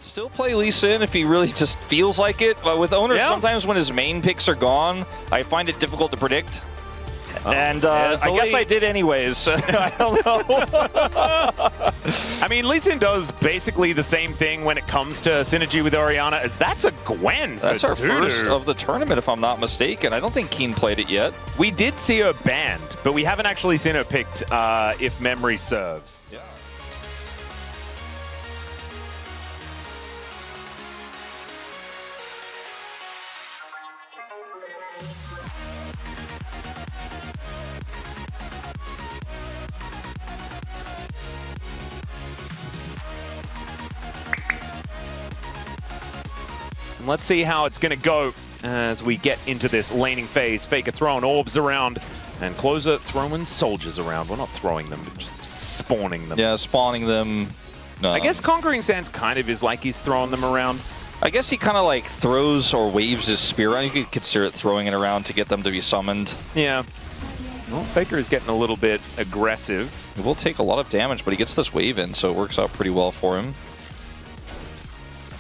Still play Lee Sin if he really just feels like it. But with Oner, sometimes when his main picks are gone, I find it difficult to predict. And I guess I did anyways. I don't know. I mean, Lee Sin does basically the same thing when it comes to synergy with Orianna, as that's a Gwen. That's our first of the tournament, if I'm not mistaken. I don't think Keen played it yet. We did see her banned, but we haven't actually seen her picked, if memory serves. Yeah. And let's see how it's going to go as we get into this laning phase. Faker throwing orbs around, and Closer throwing soldiers around. We're not throwing them, but just spawning them. Yeah, spawning them. I guess Conquering Sands kind of is like he's throwing them around. I guess he kind of like throws or waves his spear around. You could consider it throwing it around to get them to be summoned. Yeah. Well, Faker is getting a little bit aggressive. He will take a lot of damage, but he gets this wave in, so it works out pretty well for him.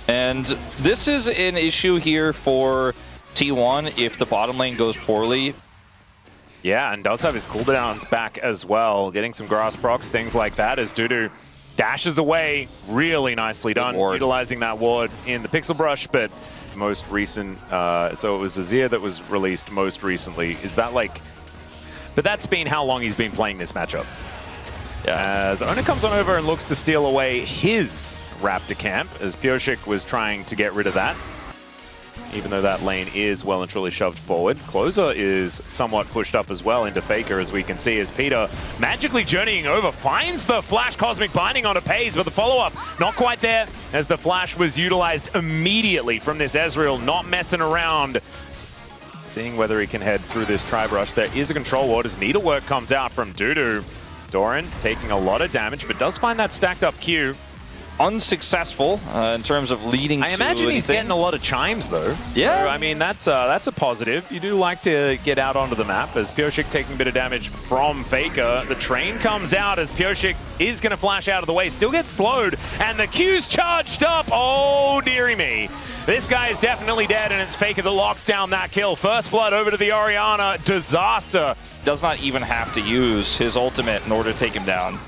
And this is an issue here for T1 if the bottom lane goes poorly. Yeah, and does have his cooldowns back as well. Getting some grass procs, things like that, as DuDu dashes away. Really nicely done, utilizing that ward in the Pixel Brush, but most recent, so it was Azir that was released most recently. Is that like... But that's been how long he's been playing this matchup. Yeah. As Oner comes on over and looks to steal away his Raptor camp, as Pyosik was trying to get rid of that. Even though that lane is well and truly shoved forward. Closer is somewhat pushed up as well into Faker, as we can see, as Peter magically journeying over, finds the Flash Cosmic Binding on a Pays, but the follow-up not quite there, as the Flash was utilized immediately from this Ezreal, not messing around. Seeing whether he can head through this Tri-Brush. There is a control ward as Needlework comes out from DuDu. Doran taking a lot of damage, but does find that stacked up Q. Unsuccessful in terms of leading. I imagine he's getting a lot of chimes though. Yeah, so, I mean that's a positive. You do like to get out onto the map, as Pyosik taking a bit of damage from Faker. The train comes out as Pyosik is going to flash out of the way, still gets slowed, and the Q's charged up. Oh dearie me, this guy is definitely dead, and it's Faker that locks down that kill. First blood over to the Orianna. Disaster. Does not even have to use his ultimate in order to take him down.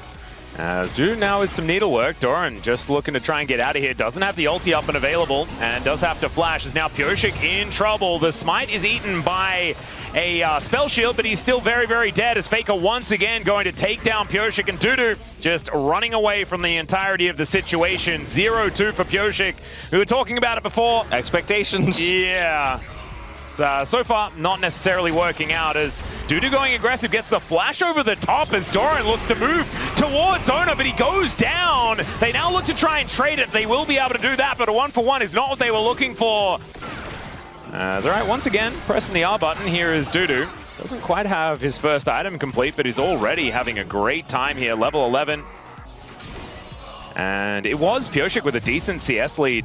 As DuDu now with some needlework. Doran just looking to try and get out of here. Doesn't have the ulti up and available, and does have to flash. Is now Pyosik in trouble. The smite is eaten by a spell shield, but he's still very, very dead, as Faker once again going to take down Pyosik, and DuDu just running away from the entirety of the situation. 0-2 for Pyosik. We were talking about it before. Expectations. Yeah. So far, not necessarily working out, as DuDu going aggressive, gets the flash over the top as Doran looks to move towards Oner, but he goes down. They now look to try and trade it. They will be able to do that, but a 1-for-1 is not what they were looking for. All right, once again, pressing the R button here is DuDu. Doesn't quite have his first item complete, but he's already having a great time here. Level 11. And it was Pyosik with a decent CS lead,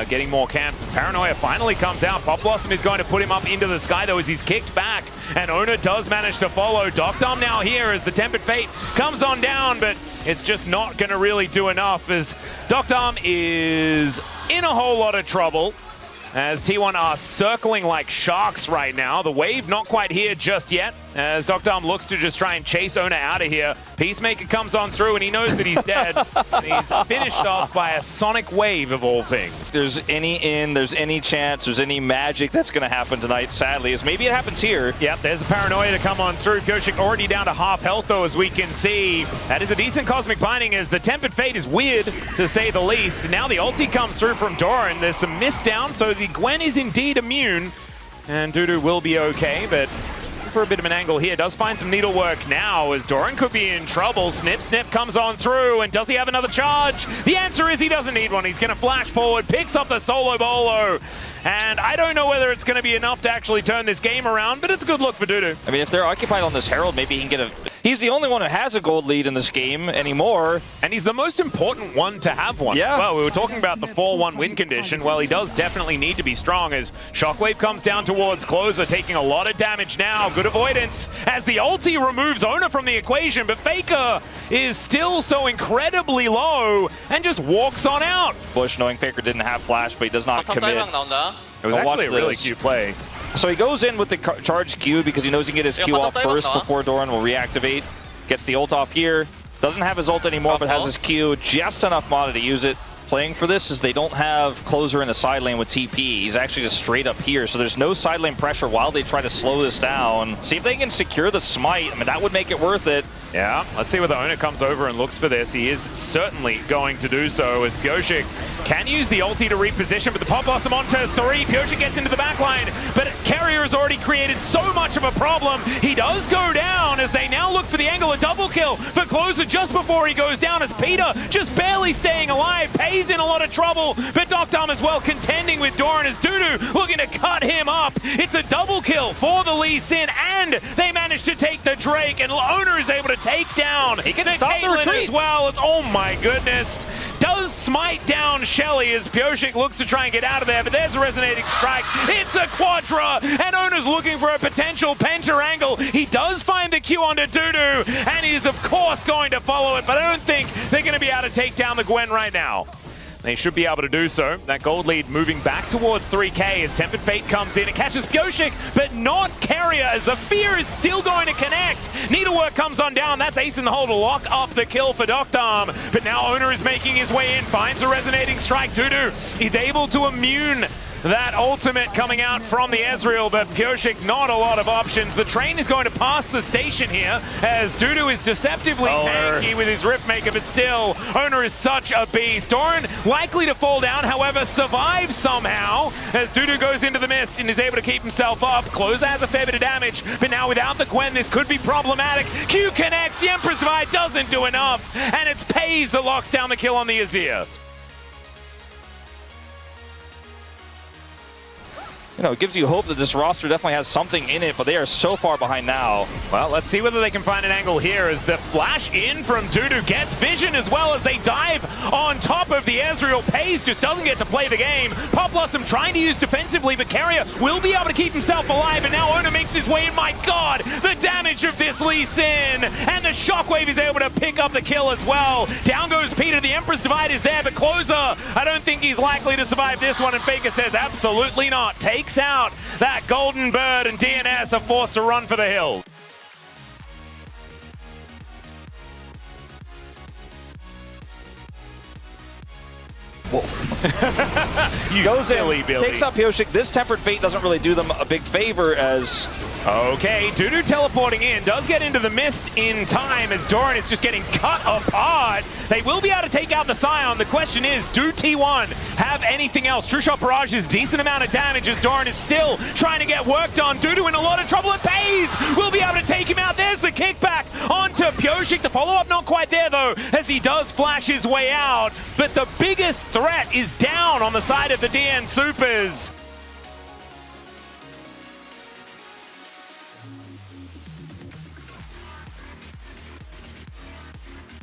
getting more camps as Paranoia finally comes out. Pop Blossom is going to put him up into the sky though, as he's kicked back, and Oner does manage to follow. Docdom now here as the Tempered Fate comes on down, but it's just not going to really do enough, as Docdom is in a whole lot of trouble. As T1 are circling like sharks right now. The wave not quite here just yet, as Docdom looks to just try and chase Oner out of here. Peacemaker comes on through, and he knows that he's dead. And he's finished off by a sonic wave of all things. There's any chance, there's any magic that's going to happen tonight, sadly, as maybe it happens here. Yep, there's the Paranoia to come on through. Pyosik already down to half health though, as we can see. That is a decent Cosmic Binding, as the Tempered Fate is weird, to say the least. Now the ulti comes through from Doran. There's some miss down, so the Gwen is indeed immune. And DuDu will be okay, but for a bit of an angle here. Does find some needlework now, as Doran could be in trouble. Snip comes on through, and does he have another charge? The answer is he doesn't need one. He's going to flash forward, picks up the solo bolo, and I don't know whether it's going to be enough to actually turn this game around, but it's a good look for DuDu. I mean, if they're occupied on this Herald, maybe he can get a... He's the only one who has a gold lead in this game anymore. And he's the most important one to have one as well. We were talking about the 4-1 win condition. Well, he does definitely need to be strong as Shockwave comes down towards Closer, taking a lot of damage now. Good avoidance as the ulti removes Oner from the equation, but Faker is still so incredibly low and just walks on out. Bush, knowing Faker didn't have flash, but he does not commit. It was actually a really cute play. So he goes in with the charged Q because he knows he can get his Q off first before Doran will reactivate. Gets the ult off here. Doesn't have his ult anymore, but has his Q. Just enough mana to use it. Playing for this is they don't have Closer in the side lane with TP. He's actually just straight up here, so there's no side lane pressure while they try to slow this down. See if they can secure the smite. I mean, that would make it worth it. Yeah, let's see whether Oner comes over and looks for this. He is certainly going to do so as Pyosik can use the ulti to reposition, but the Pop Blossom onto 3. Pyosik gets into the backline, but Carrier has already created so much of a problem. He does go down as they now look for the angle. A double kill for Closer just before he goes down as Peter just barely staying alive. Pays in a lot of trouble, but Doctom as well contending with Doran as DuDu looking to cut him up. It's a double kill for the Lee Sin, and they manage to take the Drake, and Oner is able to take down he can stop the retreat as well. It's, oh my goodness, does smite down Shelly as Pyosik looks to try and get out of there, but there's a resonating strike. It's a Quadra, and Oner's looking for a potential Penta angle. He does find the Q onto DuDu, and he is of course going to follow it, but I don't think they're going to be able to take down the Gwen right now. They should be able to do so. That gold lead moving back towards 3K as Tempered Fate comes in. It catches Pyosik, but not Carrier as the fear is still going to connect. Needlework comes on down. That's Ace in the hole to lock up the kill for Doctom. But now Oner is making his way in, finds a resonating strike. DuDu, he's able to immune that ultimate coming out from the Ezreal, but Pyosik not a lot of options. The train is going to pass the station here as DuDu is deceptively tanky with his Riftmaker, but still, Oner is such a beast. Doran likely to fall down, however, survives somehow as DuDu goes into the mist and is able to keep himself up. Closer has a fair bit of damage, but now without the Gwen, this could be problematic. Q connects, the Emperor's Divide doesn't do enough, and it's Pays that locks down the kill on the Azir. You know, it gives you hope that this roster definitely has something in it, but they are so far behind now. Well, let's see whether they can find an angle here as the flash in from DuDu gets vision as well as they dive on top of the Ezreal. Pays just doesn't get to play the game. Pop Blossom trying to use defensively, but Carrier will be able to keep himself alive, and now Oner makes his way in. My God, the damage of this Lee Sin, and the Shockwave is able to pick up the kill as well. Down goes Peter, the Emperor's Divide is there, but Closer, I don't think he's likely to survive this one, and Faker says absolutely not. Takes out that golden bird, and DNS are forced to run for the hill. Goes in, takes out Pyosik. This Tempered Fate doesn't really do them a big favor as... Okay, DuDu teleporting in, does get into the mist in time as Doran is just getting cut apart. They will be able to take out the Scion. The question is, do T1 have anything else? True Shot Barrage is decent amount of damage as Doran is still trying to get work done. DuDu in a lot of trouble. It Pays will be able to take him out. There's the kickback onto Pyosik. The follow-up not quite there though, as he does flash his way out. But the biggest threat is down on the side of the DN Supers.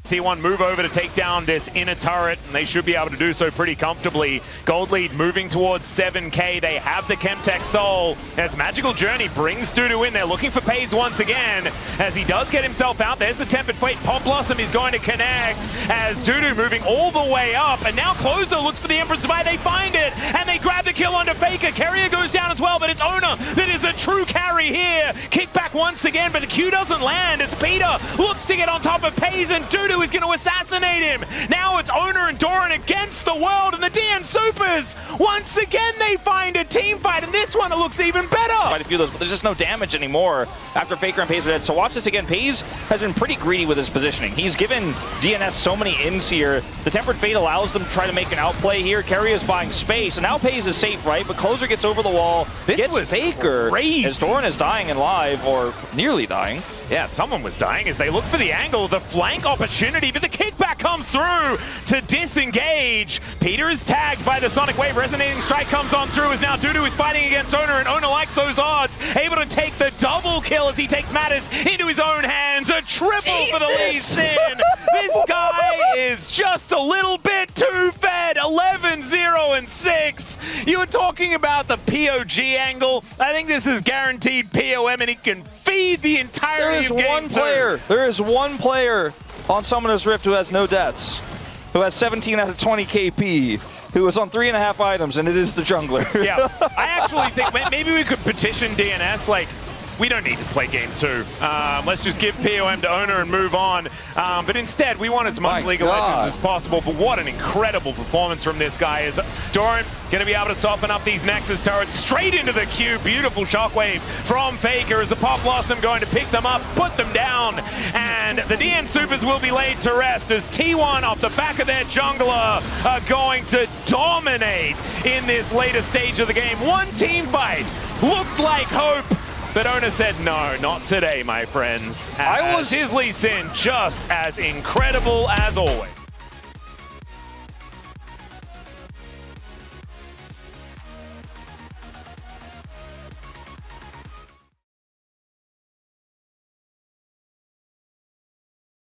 T1 move over to take down this inner turret, and they should be able to do so pretty comfortably. Gold lead moving towards 7K. They have the Chemtech Soul as Magical Journey brings DuDu in. They're looking for Pays once again as he does get himself out. There's the Tempered Fate. Pop Blossom is going to connect as DuDu moving all the way up, and now Closer looks for the Emperor's Divide. They find it, and they grab the kill onto Faker. Carrier goes down as well, but it's Oner that is a true carry here. Kickback once again, but the Q doesn't land. It's Peter looks to get on top of Pays, and DuDu is going to assassinate him. Now it's Oner and Doran against the world, and the DN Supers, once again, they find a team fight, and this one, it looks even better. Quite a few of those, but there's just no damage anymore after Faker and Pays are dead. So watch this again. Pays has been pretty greedy with his positioning. He's given DNS so many ins here. The Tempered Fate allows them to try to make an outplay here. Carrier is buying space, and now Pays is safe, right? But Closer gets over the wall, gets Faker, as Doran is dying and live, or nearly dying. Yeah, someone was dying as they look for the angle, the flank opportunity, but the kickback comes through to disengage. Peter is tagged by the Sonic Wave. Resonating Strike comes on through as now DuDu is fighting against Oner, and Oner likes those odds. Able to take the double kill as he takes matters into his own hands. A triple for the Lee Sin. This guy is just a little bit too fed. 11-0-6. You were talking about the POG angle. I think this is guaranteed POM, and he can feed the entirety of game two. There is one player on Summoner's Rift who has no deaths, who has 17 out of 20 KP, who is on 3.5 items, and it is the jungler. Yeah, I actually think maybe we could petition DNS, like, we don't need to play game 2. Let's just give POM to Oner and move on. But instead, we want as much League of Legends as possible. But what an incredible performance from this guy. Is Doran going to be able to soften up these Nexus turrets straight into the queue? Beautiful shockwave from Faker as the Pop Blossom going to pick them up, put them down. And the DN Supers will be laid to rest as T1 off the back of their jungler are going to dominate in this later stage of the game. One team fight looked like hope. But Oner said, no, not today, my friends. His Lee Sin just as incredible as always.